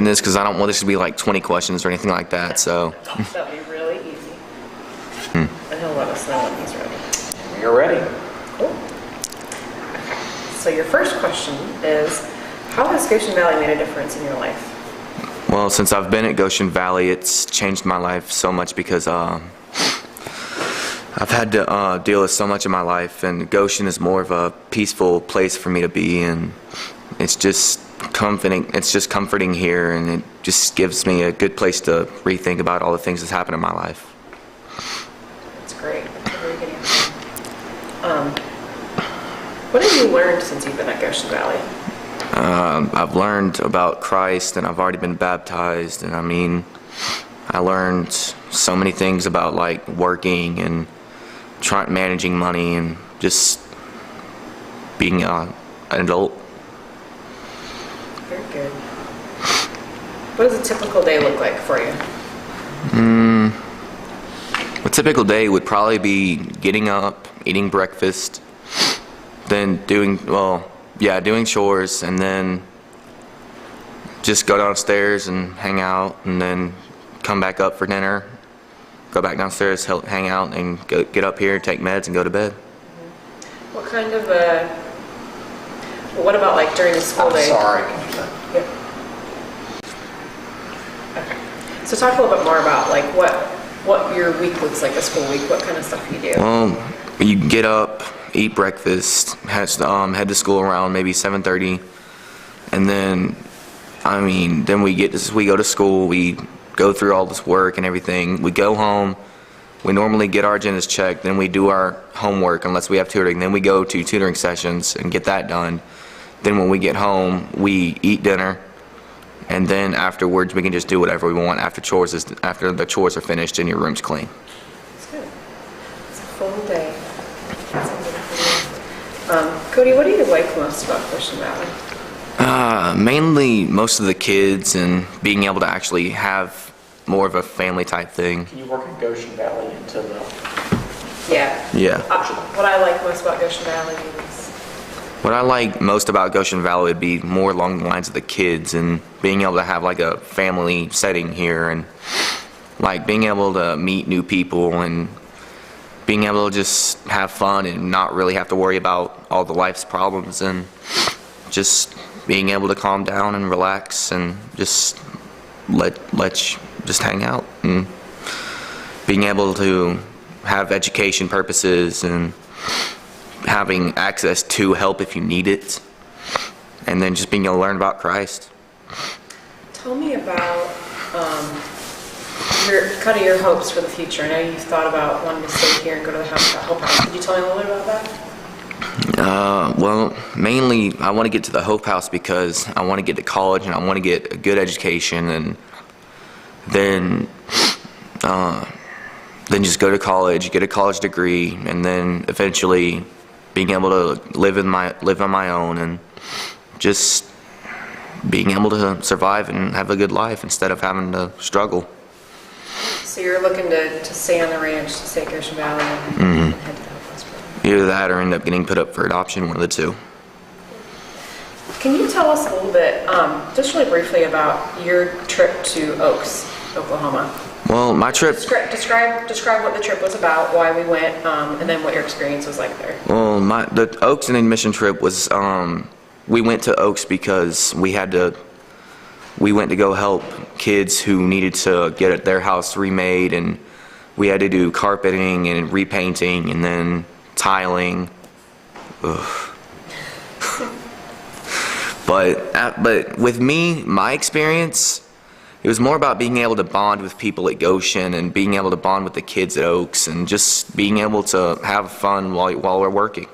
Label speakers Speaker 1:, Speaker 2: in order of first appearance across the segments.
Speaker 1: this because I don't want this to be like 20 questions or anything like that. So
Speaker 2: that'll be really easy. And he'll let us know when he's ready.
Speaker 3: You're ready.
Speaker 2: Cool. So your first question is, how has Goshen Valley made a difference in your life?
Speaker 1: well, since I've been at Goshen Valley, it's changed my life so much because I've had to deal with so much in my life, and Goshen is more of a peaceful place for me to be, and it's just comforting. It's just comforting here, and it just gives me a good place to rethink about all the things that's happened in my life.
Speaker 2: That's great. That's a very good answer. What have you learned since you've been at Goshen Valley?
Speaker 1: I've learned about Christ, and I've already been baptized, and I mean, I learned so many things about like working and managing money and just being an adult.
Speaker 2: Very good. What does a typical day look like for you?
Speaker 1: A typical day would probably be getting up, eating breakfast, then doing chores, and then just go downstairs and hang out, and then come back up for dinner, go back downstairs, hang out, and get up here, take meds, and go to bed.
Speaker 2: What kind of what about like during the school day?
Speaker 3: Sorry, can you say?
Speaker 2: Yep. Okay. So talk a little bit more about like what your week looks like, a school week. What kind of stuff you do?
Speaker 1: Well, you get up, eat breakfast, head to school around maybe 7:30, and then we go to school, we go through all this work and everything. We go home. We normally get our agendas checked, then we do our homework unless we have tutoring. Then we go to tutoring sessions and get that done. Then when we get home, we eat dinner, and then afterwards we can just do whatever we want after the chores are finished and your room's clean.
Speaker 2: That's good. It's a full day. Cody, what do you like most about Goshen Valley?
Speaker 1: Mainly most of the kids and being able to actually have more of a family type thing.
Speaker 3: Can you work in Goshen Valley into the...
Speaker 2: Yeah.
Speaker 1: Yeah.
Speaker 2: What I like most about Goshen Valley is...
Speaker 1: What I like most about Goshen Valley would be more along the lines of the kids and being able to have like a family setting here, and like being able to meet new people and being able to just have fun and not really have to worry about all the life's problems, and just being able to calm down and relax and just just hang out, and being able to have education purposes and having access to help if you need it, and then just being able to learn about Christ.
Speaker 2: Tell me about your hopes for the future. I know you've thought about wanting to stay here and go to the Hope House. Could you tell me a little bit about that?
Speaker 1: Well, mainly I want to get to the Hope House because I want to get to college and I want to get a good education, and then just go to college, get a college degree, and then eventually being able to live on my own and just being able to survive and have a good life instead of having to struggle.
Speaker 2: So you're looking to stay on the ranch, to stay at Goshen Valley, and head to the Hope House program.
Speaker 1: Either that or end up getting put up for adoption, one of the two.
Speaker 2: Can you tell us a little bit, just really briefly, about your trip to Oaks, Oklahoma?
Speaker 1: Well, my trip...
Speaker 2: Describe what the trip was about, why we went, and then what your experience was like there.
Speaker 1: Well, the Oaks and admission trip was, we went to Oaks because we went to go help kids who needed to get their house remade, and we had to do carpeting and repainting and then tiling. Ugh. But with me, my experience, it was more about being able to bond with people at Goshen and being able to bond with the kids at Oaks and just being able to have fun while we're working.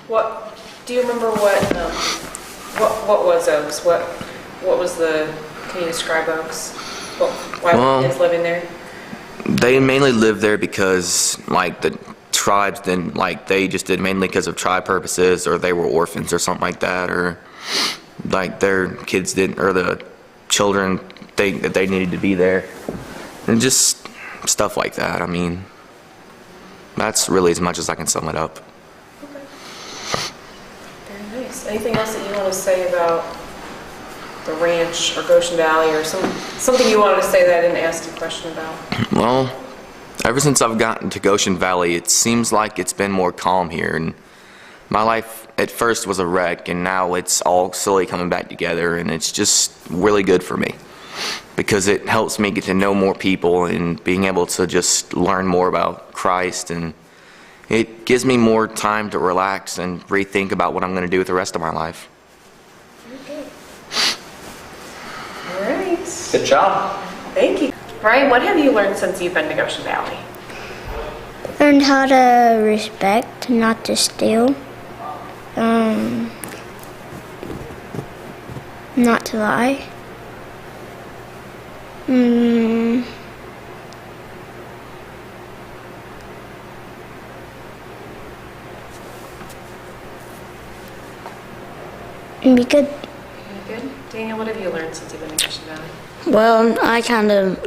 Speaker 2: What do you remember? What was Oaks? What was the? Can you describe Oaks? Why were kids living there?
Speaker 1: They mainly lived there because like the tribes didn't, like they just did mainly because of tribe purposes, or they were orphans or something like that, or like their kids didn't, or the children think that they needed to be there, and just stuff like that. I mean, that's really as much as I can sum it up.
Speaker 2: Okay. Very nice. Anything else that you want to say about the ranch or Goshen Valley or something you wanted to say that I didn't ask you a question about?
Speaker 1: Well, ever since I've gotten to Goshen Valley, it seems like it's been more calm here, and my life at first was a wreck, and now it's all slowly coming back together, and it's just really good for me because it helps me get to know more people and being able to just learn more about Christ, and it gives me more time to relax and rethink about what I'm going to do with the rest of my life.
Speaker 2: Okay. All right.
Speaker 3: Good job.
Speaker 2: Thank you. Ryan, what have you learned since you've been to Goshen Valley?
Speaker 4: Learned how to respect, not to steal. Not to lie. And be good.
Speaker 2: Good. Daniel, what have you learned since you've been to Goshen Valley?
Speaker 5: Well, I kind of,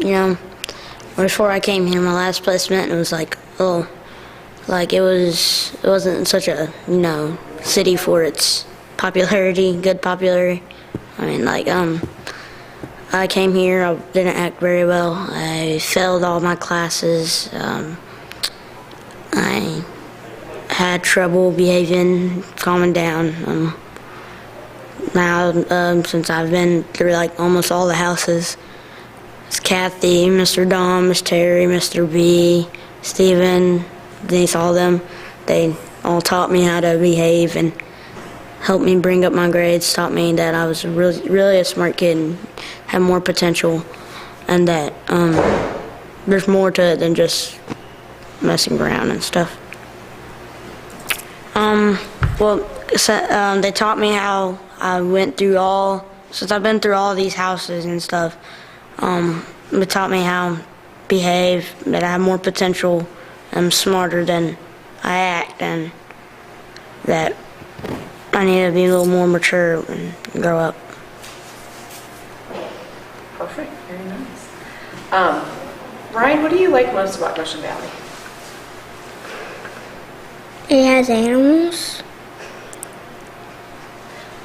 Speaker 5: before I came here, my last placement, it was like, oh, like it wasn't such a, city for its popularity, good popularity. I mean, like, I came here, I didn't act very well. I failed all my classes. I had trouble behaving, calming down. Now, since I've been through like almost all the houses, it's Kathy, Mr. Dom, Miss Terry, Mr. B, Stephen, Denise, all of them. They all taught me how to behave and helped me bring up my grades, taught me that I was really a smart kid and had more potential, and that there's more to it than just messing around and stuff. They taught me how I went through since I've been through all these houses and stuff. They taught me how to behave, that I have more potential, I'm smarter than I act, and that I need to be a little more mature and grow up.
Speaker 2: Perfect. Very nice. Ryan, what do you like most about Goshen Valley?
Speaker 4: It has animals.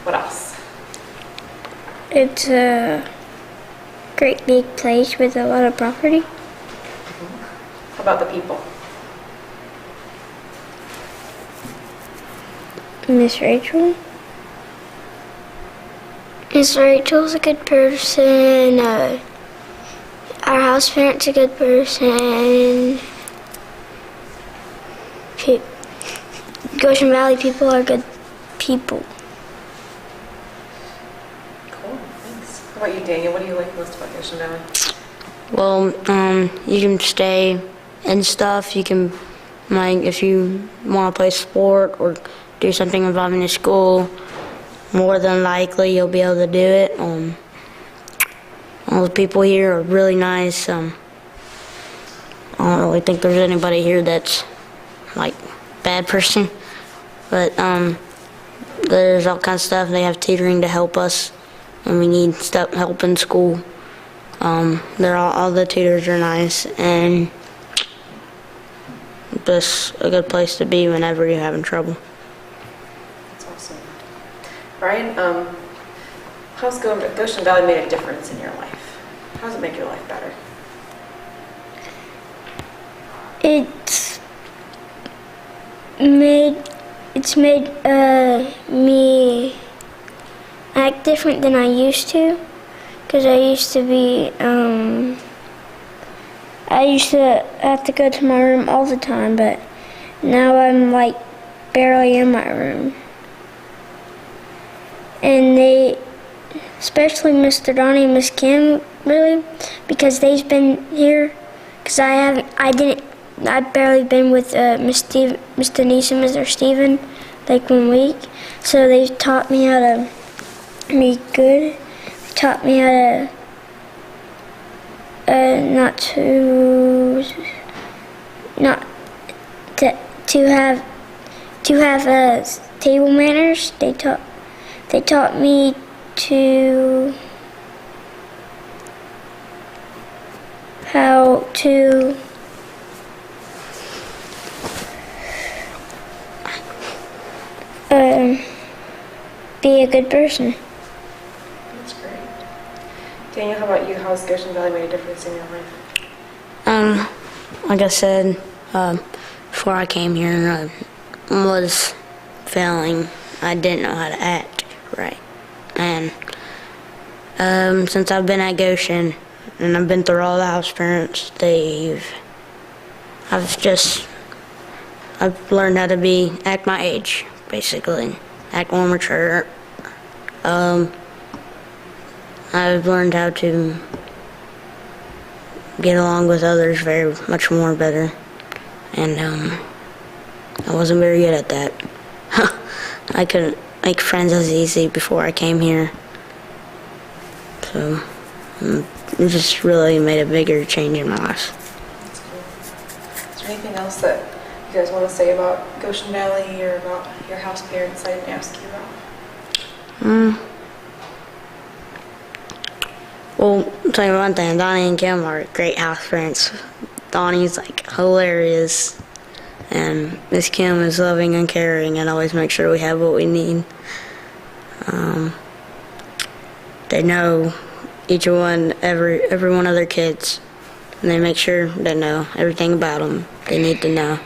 Speaker 2: What else?
Speaker 4: It's a great big place with a lot of property.
Speaker 2: How about the people?
Speaker 4: Miss Rachel. Miss Rachel's a good person. Our house parent's a good person. Goshen Valley people are good people.
Speaker 2: Cool. Thanks. How about you, Daniel? What do you like most about Goshen Valley?
Speaker 5: Well, you can stay and stuff. You can, like, if you want to play sport or do something involving the school, more than likely you'll be able to do it. All the people here are really nice. I don't really think there's anybody here that's like bad person, but there's all kinds of stuff. They have tutoring to help us when we need help in school. All the tutors are nice, and just a good place to be whenever you're having trouble.
Speaker 2: That's awesome. Ryan, how's Goshen Valley made a difference in your life? How does it make your life better?
Speaker 4: It's made me act different than I used to, because I used to be I used to have to go to my room all the time, but now I'm like barely in my room. And they, especially Mr. Donnie and Miss Kim, really, because they've been here, because I've barely been with Miss Denise and Mr. Steven like 1 week, so they've taught me how to be good. They taught me how to have table manners. They taught me to how to be a good person.
Speaker 2: That's great. Daniel, how about you? How has Goshen Valley made a difference in your life?
Speaker 5: Like I said, before I came here, I was failing. I didn't know how to act right. And since I've been at Goshen, and I've been through all the house parents, I've learned how to act my age, basically. Act more mature. I've learned how to get along with others very much more better. And I wasn't very good at that. I couldn't make friends as easy before I came here. So it just really made a bigger change in my life.
Speaker 2: That's cool. Is there anything else that you guys want to say about Goshen Valley or about your house parents I didn't ask you about?
Speaker 5: Well, I'll tell you one thing, Donnie and Kim are great house parents. Donnie's like hilarious, and Miss Kim is loving and caring and always makes sure we have what we need. They know every one of their kids, and they make sure they know everything about them they need to know,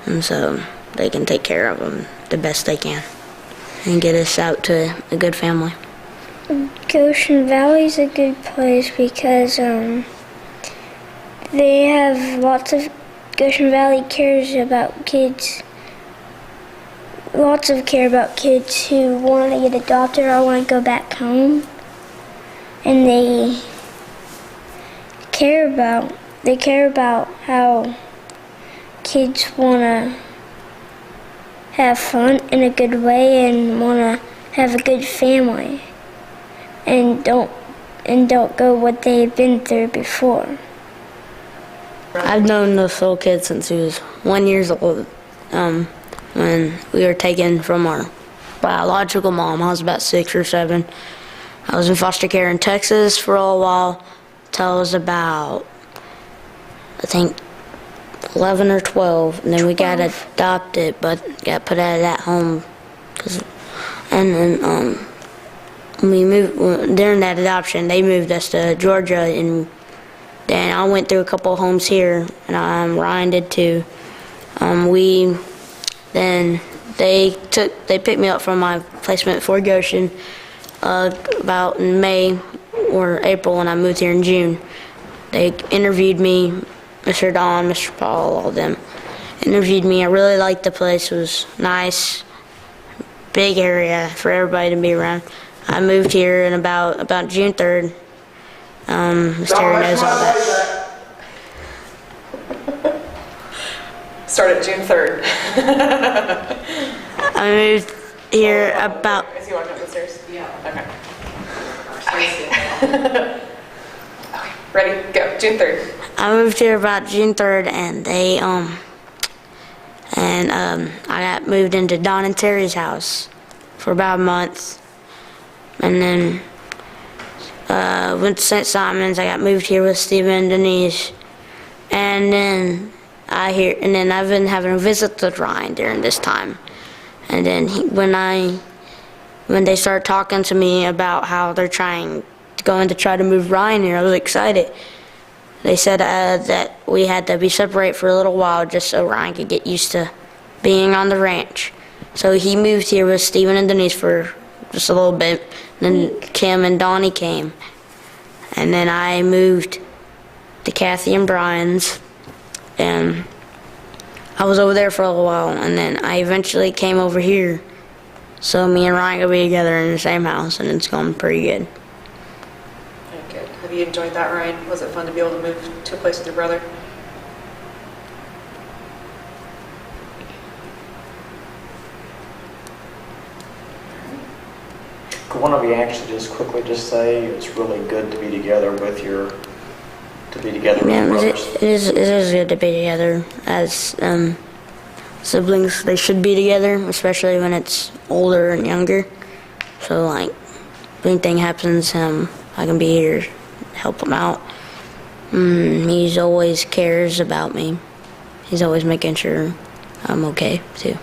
Speaker 5: and so they can take care of them the best they can and get us out to a good family.
Speaker 4: Goshen Valley's a good place because they have Goshen Valley cares about kids. Lots of care about kids who want to get adopted or want to go back home. And they care about how kids want to have fun in a good way and want to have a good family and don't go what they've been through before.
Speaker 5: I've known this little kid since he was 1 year old. When we were taken from our biological mom, I was about 6 or 7. I was in foster care in Texas for a while till I was about, I think, 11 or 12. And then we got adopted, but got put out of that home. And then we moved, during that adoption, they moved us to Georgia, and then I went through a couple of homes here, and Ryan did too. They picked me up from my placement for Goshen about in May or April, and I moved here in June. They interviewed me, Mr. Don, Mr. Paul, all of them interviewed me. I really liked the place. It was nice, big area for everybody to be around. I moved here in about June 3rd. Miss Terry knows all that.
Speaker 2: Started June 3rd.
Speaker 5: I moved here about...
Speaker 2: Is he walking up the stairs? Yeah. Okay. Okay, ready, go. June 3rd.
Speaker 5: I moved here about June 3rd, and I got moved into Don and Terry's house for about a month. And then went to St. Simon's. I got moved here with Stephen and Denise. And then I've been having a visit with Ryan during this time. And then when they started talking to me about how they're trying to move Ryan here, I was excited. They said that we had to be separate for a little while just so Ryan could get used to being on the ranch. So he moved here with Stephen and Denise for just a little bit. Then Kim and Donnie came. And then I moved to Kathy and Brian's. And I was over there for a little while. And then I eventually came over here. So me and Ryan could be together in the same house. And it's going pretty good.
Speaker 2: Okay, good. Have you enjoyed that, Ryan? Was it fun to be able to move to a place with your brother?
Speaker 3: Could one of you actually just quickly just say it's really good to be together with your brothers?
Speaker 5: It is good to be together as siblings. They should be together, especially when it's older and younger. So like, if anything happens, I can be here to help him out. He's always cares about me. He's always making sure I'm okay too.